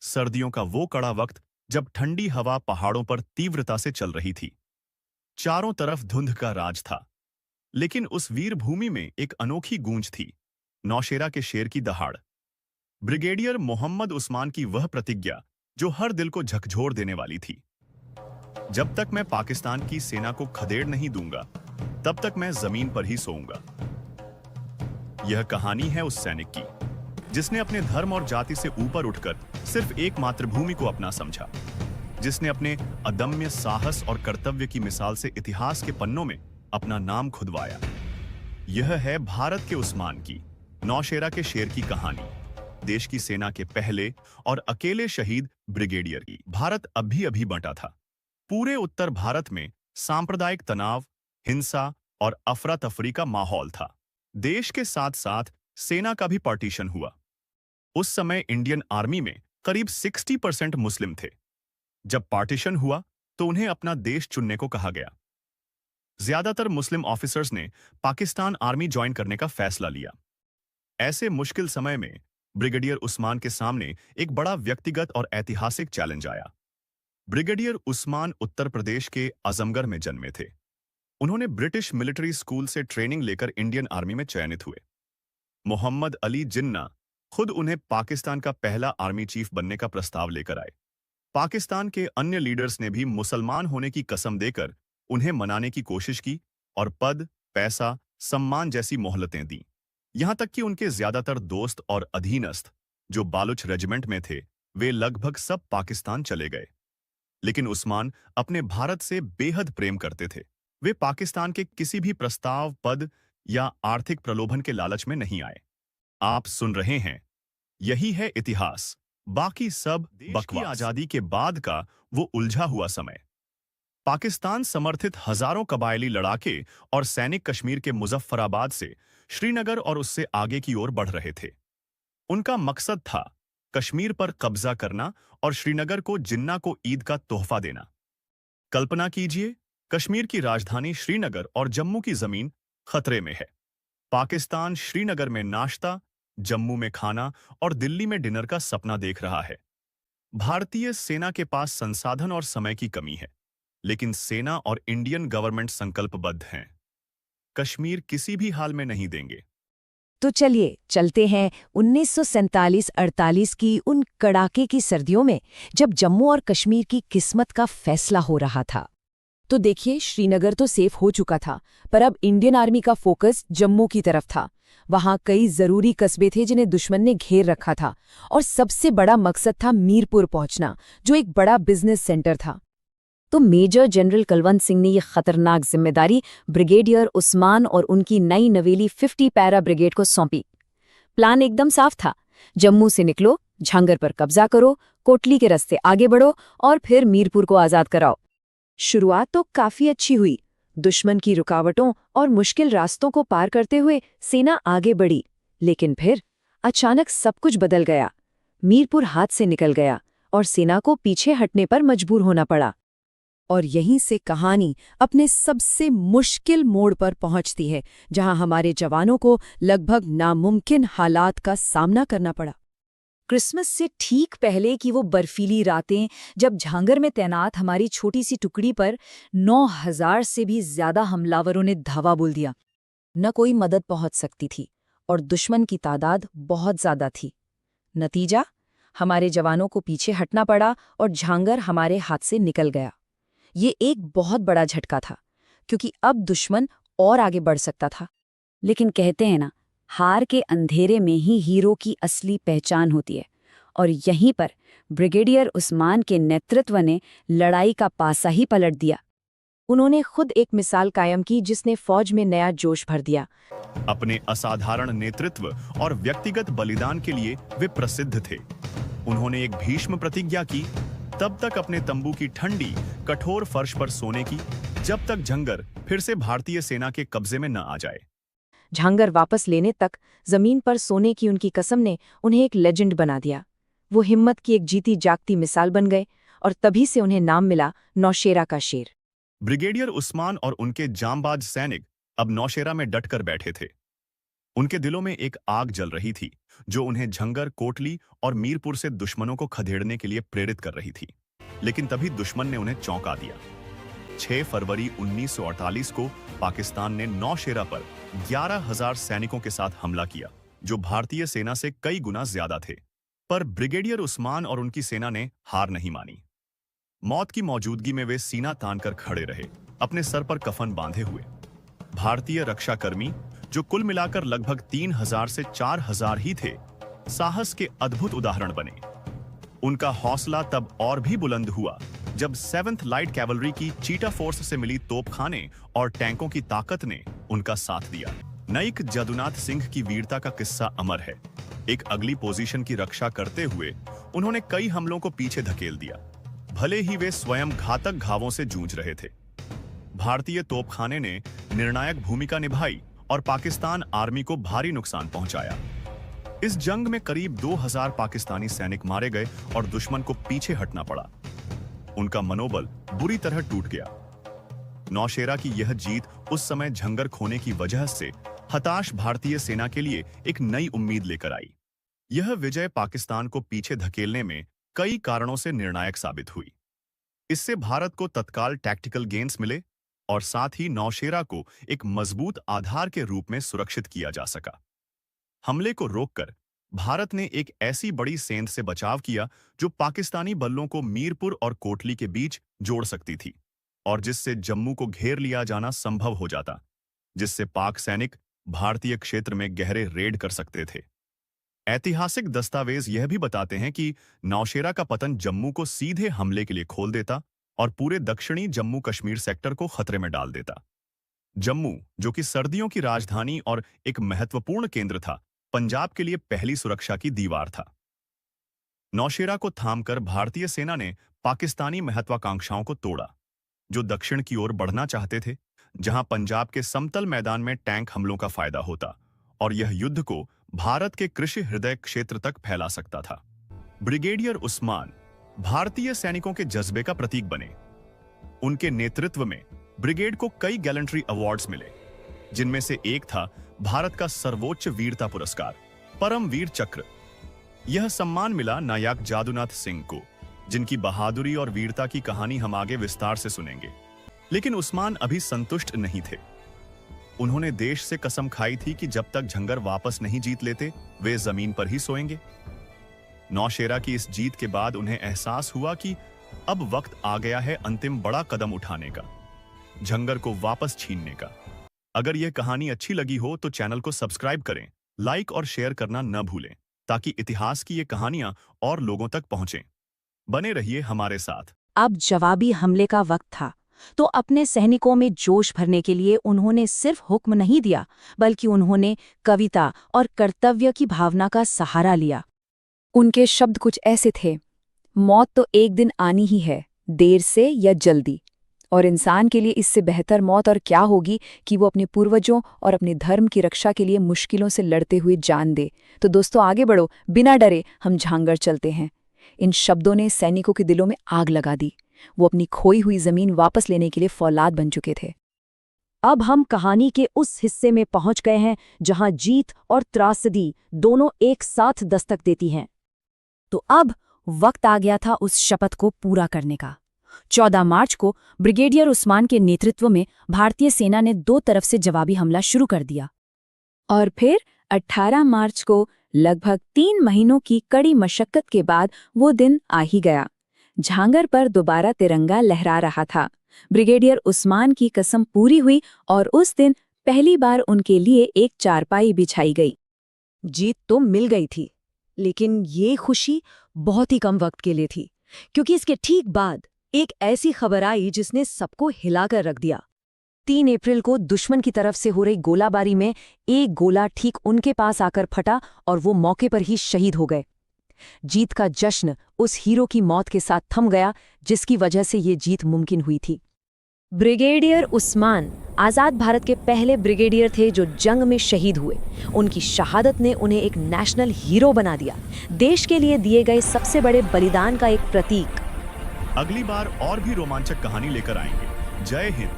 सर्दियों का वो कड़ा वक्त जब ठंडी हवा पहाड़ों पर तीव्रता से चल रही थी। चारों तरफ धुंध का राज था। लेकिन उस वीर भूमि में एक अनोखी गूंज थी। नौशेरा के शेर की दहाड़। ब्रिगेडियर मोहम्मद उस्मान की वह प्रतिज्ञा जो हर दिल को झकझोर देने वाली थी। जब तक मैं पाकिस्तान की सेना को खदेड़ नहीं दूंगा, तब तक मैं जमीन पर ही सोऊंगा। यह कहानी है उस सैनिक की जिसने अपने धर्म और जाति से ऊपर उठकर सिर्फ एक मातृभूमि को अपना समझा, जिसने अपने अदम्य साहस और कर्तव्य की मिसाल से इतिहास के पन्नों में अपना नाम खुदवाया। यह है भारत के उस्मान की, नौशेरा के शेर की कहानी। देश की सेना के पहले और अकेले शहीद ब्रिगेडियर की। भारत अभी अभी बंटा था। पूरे उत्तर भारत में सांप्रदायिक तनाव, हिंसा और अफरा तफरी का माहौल था। देश के साथ साथ सेना का भी पार्टीशन हुआ। उस समय इंडियन आर्मी में करीब 60% मुस्लिम थे। जब पार्टीशन हुआ तो उन्हें अपना देश चुनने को कहा गया। ज्यादातर मुस्लिम ऑफिसर्स ने पाकिस्तान आर्मी ज्वाइन करने का फैसला लिया। ऐसे मुश्किल समय में ब्रिगेडियर उस्मान के सामने एक बड़ा व्यक्तिगत और ऐतिहासिक चैलेंज आया। ब्रिगेडियर उस्मान उत्तर प्रदेश के आजमगढ़ में जन्मे थे। उन्होंने ब्रिटिश मिलिट्री स्कूल से ट्रेनिंग लेकर इंडियन आर्मी में चयनित हुए। मोहम्मद अली जिन्ना खुद उन्हें पाकिस्तान का पहला आर्मी चीफ बनने का प्रस्ताव लेकर आए। पाकिस्तान के अन्य लीडर्स ने भी मुसलमान होने की कसम देकर उन्हें मनाने की कोशिश की और पद, पैसा, सम्मान जैसी मोहलतें दी। यहां तक कि उनके ज्यादातर दोस्त और अधीनस्थ जो बालूच रेजिमेंट में थे, वे लगभग सब पाकिस्तान चले गए। लेकिन उस्मान अपने भारत से बेहद प्रेम करते थे। वे पाकिस्तान के किसी भी प्रस्ताव, पद या आर्थिक प्रलोभन के लालच में नहीं आए। आप सुन रहे हैं, यही है इतिहास, बाकी सब बकवास। आजादी के बाद का वो उलझा हुआ समय। पाकिस्तान समर्थित हजारों कबायली लड़ाके और सैनिक कश्मीर के मुजफ्फराबाद से श्रीनगर और उससे आगे की ओर बढ़ रहे थे। उनका मकसद था कश्मीर पर कब्जा करना और श्रीनगर को जिन्ना को ईद का तोहफा देना। कल्पना कीजिए, कश्मीर की राजधानी श्रीनगर और जम्मू की जमीन खतरे में है। पाकिस्तान श्रीनगर में नाश्ता, जम्मू में खाना और दिल्ली में डिनर का सपना देख रहा है। भारतीय सेना के पास संसाधन और समय की कमी है, लेकिन सेना और इंडियन गवर्नमेंट संकल्पबद्ध हैं। कश्मीर किसी भी हाल में नहीं देंगे। तो चलिए चलते हैं 1947-48 की उन कड़ाके की सर्दियों में, जब जम्मू और कश्मीर की किस्मत का फैसला हो रहा था। तो देखिए, श्रीनगर तो सेफ हो चुका था, पर अब इंडियन आर्मी का फोकस जम्मू की तरफ था। वहां कई जरूरी कस्बे थे जिन्हें दुश्मन ने घेर रखा था, और सबसे बड़ा मकसद था मीरपुर पहुंचना, जो एक बड़ा बिजनेस सेंटर था। तो मेजर जनरल कुलवंत सिंह ने यह खतरनाक जिम्मेदारी ब्रिगेडियर उस्मान और उनकी नई नवेली 50 पैरा ब्रिगेड को सौंपी। प्लान एकदम साफ था, जम्मू से निकलो, झांगर पर कब्जा करो, कोटली के रास्ते आगे बढ़ो और फिर मीरपुर को आजाद कराओ। शुरुआत तो काफी अच्छी हुई। दुश्मन की रुकावटों और मुश्किल रास्तों को पार करते हुए सेना आगे बढ़ी, लेकिन फिर अचानक सब कुछ बदल गया। मीरपुर हाथ से निकल गया और सेना को पीछे हटने पर मजबूर होना पड़ा। और यहीं से कहानी अपने सबसे मुश्किल मोड़ पर पहुंचती है, जहां हमारे जवानों को लगभग नामुमकिन हालात का सामना करना पड़ा। क्रिसमस से ठीक पहले की वो बर्फीली रातें, जब झांगर में तैनात हमारी छोटी सी टुकड़ी पर 9,000 से भी ज्यादा हमलावरों ने धावा बोल दिया। न कोई मदद पहुंच सकती थी और दुश्मन की तादाद बहुत ज्यादा थी। नतीजा, हमारे जवानों को पीछे हटना पड़ा और झांगर हमारे हाथ से निकल गया। ये एक बहुत बड़ा झटका था, क्योंकि अब दुश्मन और आगे बढ़ सकता था। लेकिन कहते हैं ना, हार के अंधेरे में ही हीरो की असली पहचान होती है, और यहीं पर ब्रिगेडियर उस्मान के नेतृत्व ने लड़ाई का पासा ही पलट दिया। उन्होंने खुद एक मिसाल कायम की जिसने फौज में नया जोश भर दिया। अपने असाधारण नेतृत्व और व्यक्तिगत बलिदान के लिए वे प्रसिद्ध थे। उन्होंने एक भीष्म प्रतिज्ञा की, तब तक अपने तंबू की ठंडी, कठोर फर्श पर सोने की, जब तक झंगर फिर से भारतीय सेना के कब्जे में न आ जाए। झांगर वापस लेने तक जमीन पर सोने की उनकी कसम ने उन्हें एक लेजेंड बना दिया। वो हिम्मत की एक जीती जागती मिसाल बन गए, और तभी से उन्हें नाम मिला नौशेरा का शेर। ब्रिगेडियर उस्मान और उनके जांबाज सैनिक अब नौशेरा में डटकर बैठे थे। उनके दिलों में एक आग जल रही थी जो उन्हें झंगर, कोटली और मीरपुर से दुश्मनों को खदेड़ने के लिए प्रेरित कर रही थी। लेकिन तभी दुश्मन ने उन्हें चौंका दिया। 6 फरवरी 1948 को पाकिस्तान ने नौशेरा पर 11,000 सैनिकों के साथ हमला किया, जो भारतीय सेना से कई गुना ज्यादा थे। पर ब्रिगेडियर उस्मान और उनकी सेना ने हार नहीं मानी। मौत की मौजूदगी में वे सीना तानकर खड़े रहे, अपने सर पर कफन बांधे हुए। भारतीय रक्षाकर्मी, जो कुल मिलाकर लगभग 3,000 से 4,000 ही थे, साहस के अद्भुत उदाहरण बने। उनका हौसला तब और भी बुलंद हुआ जब 7th लाइट कैवलरी की चीटा फोर्स से मिली तोपखाने और टैंकों की ताकत ने उनका साथ दिया। नाइक जादूनाथ सिंह की वीरता का किस्सा अमर है। एक अगली पोजीशन की रक्षा करते हुए उन्होंने कई हमलों को पीछे धकेल दिया, भले ही वे स्वयं घातक घावों से जूझ रहे थे। भारतीय तोपखाने ने निर्णायक भूमिका निभाई और पाकिस्तान आर्मी को भारी नुकसान पहुंचाया। इस जंग में करीब 2,000 पाकिस्तानी सैनिक मारे गए और दुश्मन को पीछे हटना पड़ा। उनका मनोबल बुरी तरह टूट गया। नौशेरा की यह जीत उस समय झंगर खोने की वजह से हताश भारतीय सेना के लिए एक नई उम्मीद लेकर आई। यह विजय पाकिस्तान को पीछे धकेलने में कई कारणों से निर्णायक साबित हुई। इससे भारत को तत्काल टैक्टिकल गेन्स मिले और साथ ही नौशेरा को एक मजबूत आधार के रूप में सुरक्षित किया जा सका। हमले को रोककर भारत ने एक ऐसी बड़ी सेंध से बचाव किया जो पाकिस्तानी बल्लों को मीरपुर और कोटली के बीच जोड़ सकती थी और जिससे जम्मू को घेर लिया जाना संभव हो जाता, जिससे पाक सैनिक भारतीय क्षेत्र में गहरे रेड कर सकते थे। ऐतिहासिक दस्तावेज यह भी बताते हैं कि नौशेरा का पतन जम्मू को सीधे हमले के लिए खोल देता और पूरे दक्षिणी जम्मू कश्मीर सेक्टर को खतरे में डाल देता। जम्मू, जो कि सर्दियों की राजधानी और एक महत्वपूर्ण केंद्र था, पंजाब के लिए पहली सुरक्षा की दीवार था। नौशेरा को थामकर भारतीय सेना ने पाकिस्तानी महत्वाकांक्षाओं को तोड़ा, जो दक्षिण की ओर बढ़ना चाहते थे, जहां पंजाब के समतल मैदान में टैंक हमलों का फायदा होता और यह युद्ध को भारत के कृषि हृदय क्षेत्र तक फैला सकता था। ब्रिगेडियर उस्मान भारतीय सैनिकों के जज्बे का प्रतीक बने। उनके नेतृत्व में ब्रिगेड को कई गैलेंट्री अवार्ड्स मिले, जिनमें से एक था भारत का सर्वोच्च वीरता पुरस्कार, परमवीर चक्र। यह सम्मान मिला नायक जादूनाथ सिंह को, जिनकी बहादुरी और वीरता की कहानी हम आगे विस्तार से सुनेंगे। लेकिन उस्मान अभी संतुष्ट नहीं थे। उन्होंने देश से कसम खाई थी कि जब तक झंगर वापस नहीं जीत लेते, वे जमीन पर ही सोएंगे। नौशेरा की इस जीत के बाद उन्हें एहसास हुआ कि अब वक्त आ गया है अंतिम बड़ा कदम उठाने का, झंगर को वापस छीनने का। अगर यह कहानी अच्छी लगी हो तो चैनल को सब्सक्राइब करें, लाइक और शेयर करना न भूलें, ताकि इतिहास की ये कहानियां और लोगों तक पहुंचें। बने रहिए हमारे साथ। अब जवाबी हमले का वक्त था, तो अपने सैनिकों में जोश भरने के लिए उन्होंने सिर्फ हुक्म नहीं दिया, बल्कि उन्होंने कविता और कर्तव्य की भावना का सहारा लिया। उनके शब्द कुछ ऐसे थे: मौत तो एक दिन आनी ही है, देर से या जल्दी, और इंसान के लिए इससे बेहतर मौत और क्या होगी कि वो अपने पूर्वजों और अपने धर्म की रक्षा के लिए मुश्किलों से लड़ते हुए जान दे। तो दोस्तों, आगे बढ़ो, बिना डरे हम झांगर चलते हैं। इन शब्दों ने सैनिकों के दिलों में आग लगा दी। वो अपनी खोई हुई जमीन वापस लेने के लिए फौलाद बन चुके थे। अब हम कहानी के उस हिस्से में पहुंच गए हैं जहां जीत और त्रासदी दोनों एक साथ दस्तक देती हैं। तो अब वक्त आ गया था उस शपथ को पूरा करने का। 14 मार्च को ब्रिगेडियर उस्मान के नेतृत्व में भारतीय सेना ने 2 तरफ से जवाबी हमला शुरू कर दिया। और फिर 18 मार्च को लगभग 3 महीनों की कड़ी मशक्कत के बाद वो दिन आ ही गया। झांगर पर दोबारा तिरंगा लहरा रहा था। ब्रिगेडियर उस्मान की कसम पूरी हुई और उस दिन पहली बार उनके लिए एक चारपाई बिछाई गई। जीत तो मिल गई थी, लेकिन ये खुशी बहुत ही कम वक्त के लिए थी, क्योंकि इसके ठीक बाद एक ऐसी खबर आई जिसने सबको हिलाकर रख दिया। 3 अप्रैल को दुश्मन की तरफ से हो रही गोलाबारी में एक गोला ठीक उनके पास आकर फटा और वो मौके पर ही शहीद हो गए। जीत का जश्न उस हीरो की मौत के साथ थम गया, जिसकी वजह से ये जीत मुमकिन हुई थी। ब्रिगेडियर उस्मान आज़ाद भारत के पहले ब्रिगेडियर थे जो जंग में शहीद हुए। उनकी शहादत ने उन्हें एक नेशनल हीरो बना दिया, देश के लिए दिए गए सबसे बड़े बलिदान का एक प्रतीक। अगली बार और भी रोमांचक कहानी लेकर आएंगे। जय हिंद।